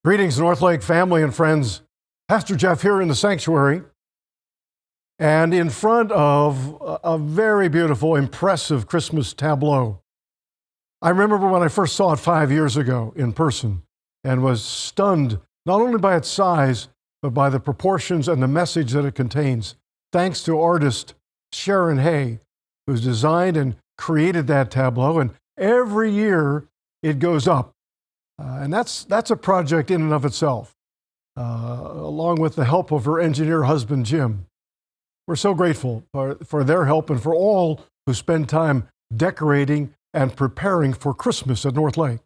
Greetings, North Lake family and friends. Pastor Jeff here in the sanctuary and in front of a very beautiful, impressive Christmas tableau. I remember when I first saw it 5 years ago in person and was stunned not only by its size, but by the proportions and the message that it contains. Thanks to artist Sharon Hay, who's designed and created that tableau, and every year it goes up. And that's a project in and of itself, along with the help of her engineer husband, Jim. We're so grateful for their help and for all who spend time decorating and preparing for Christmas at North Lake.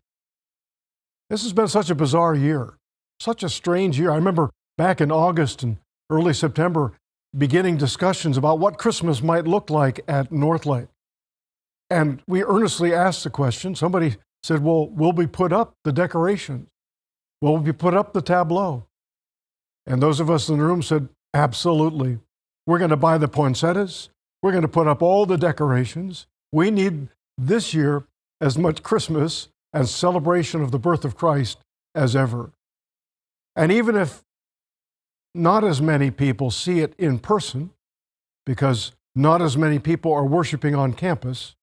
This has been such a bizarre year, such a strange year. I remember back in August and early September beginning discussions about what Christmas might look like at North Lake. And we earnestly asked the question. Somebody said, well, will we put up the decorations? Will we put up the tableau? And those of us in the room said, absolutely. We're going to buy the poinsettias. We're going to put up all the decorations. We need this year as much Christmas and celebration of the birth of Christ as ever. And even if not as many people see it in person, because not as many people are worshiping on campus,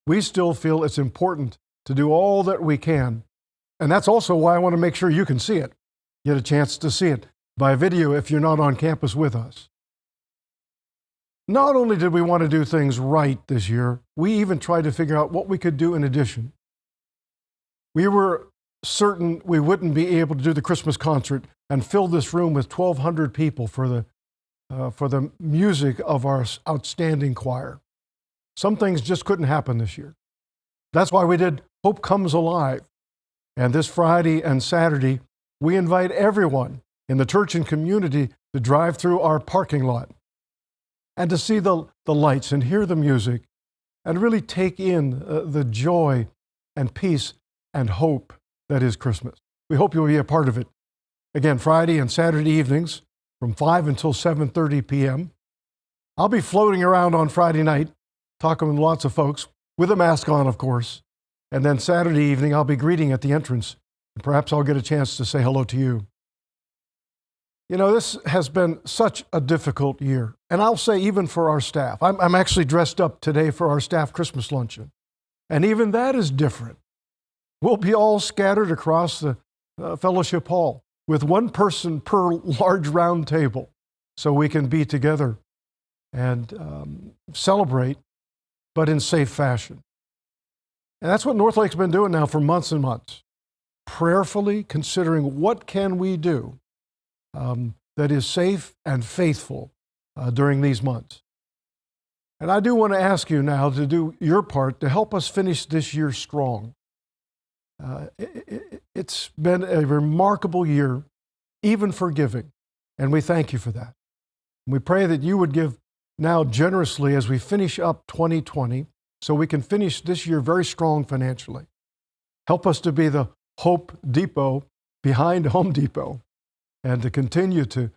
we still feel it's important to do all that we can. And that's also why I want to make sure you can see it, get a chance to see it by video if you're not on campus with us. Not only did we want to do things right this year, we even tried to figure out what we could do in addition. We were certain we wouldn't be able to do the Christmas concert and fill this room with 1,200 people for the music of our outstanding choir. Some things just couldn't happen this year. That's why we did Hope Comes Alive. And this Friday and Saturday, we invite everyone in the church and community to drive through our parking lot and to see the lights and hear the music and really take in the joy and peace and hope that is Christmas. We hope you'll be a part of it. Again, Friday and Saturday evenings from 5 until 7:30 p.m. I'll be floating around on Friday night, talking with lots of folks, with a mask on, of course. And then Saturday evening, I'll be greeting at the entrance. And perhaps I'll get a chance to say hello to you. You know, this has been such a difficult year. And I'll say even for our staff. I'm actually dressed up today for our staff Christmas luncheon. And even that is different. We'll be all scattered across the fellowship hall with one person per large round table so we can be together and celebrate, but in safe fashion. And that's what North Lake's been doing now for months and months, prayerfully considering what can we do that is safe and faithful during these months. And I do want to ask you now to do your part to help us finish this year strong. It's been a remarkable year, even for giving, and we thank you for that. We pray that you would give now generously as we finish up 2020, so we can finish this year very strong financially. Help us to be the Hope Depot behind Home Depot and to continue to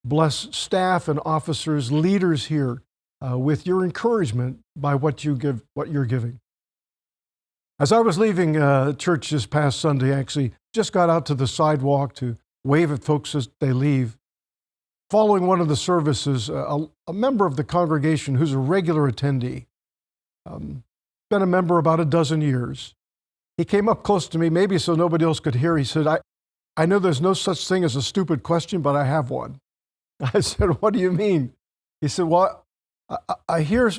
bless staff and officers, leaders here with your encouragement by what you're giving. As I was leaving church this past Sunday, I actually just got out to the sidewalk to wave at folks as they leave. Following one of the services, a member of the congregation who's a regular attendee, been a member about a dozen years. He came up close to me, maybe so nobody else could hear. He said, I know there's no such thing as a stupid question, but I have one. I said, what do you mean? He said, well, I hear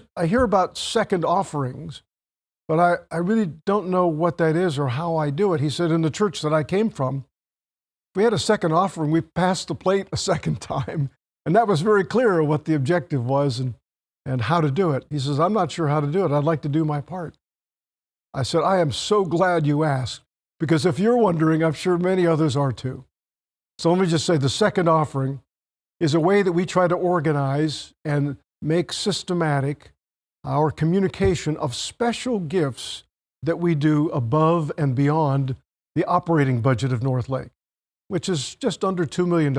about second offerings, but I really don't know what that is or how I do it. He said, in the church that I came from, if we had a second offering, we passed the plate a second time. And that was very clear what the objective was and how to do it. He says, I'm not sure how to do it. I'd like to do my part. I said, I am so glad you asked, because if you're wondering, I'm sure many others are too. So let me just say the second offering is a way that we try to organize and make systematic our communication of special gifts that we do above and beyond the operating budget of North Lake, which is just under $2 million.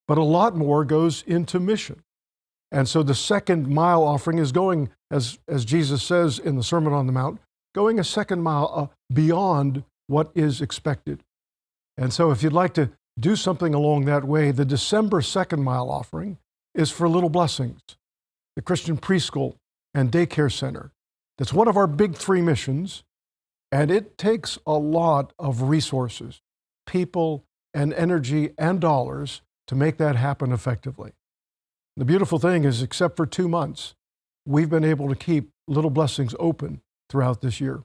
But a lot more goes into mission. And so the second mile offering is going, as Jesus says in the Sermon on the Mount, going a second mile beyond what is expected. And so if you'd like to do something along that way, the December second mile offering is for Little Blessings, the Christian preschool and daycare center. That's one of our big three missions, and it takes a lot of resources, people and energy and dollars to make that happen effectively. The beautiful thing is, except for 2 months, we've been able to keep Little Blessings open throughout this year.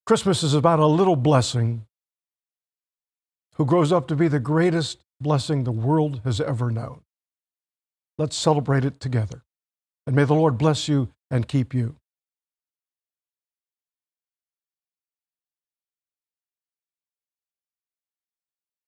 Christmas is about a little blessing who grows up to be the greatest blessing the world has ever known. Let's celebrate it together. And may the Lord bless you and keep you.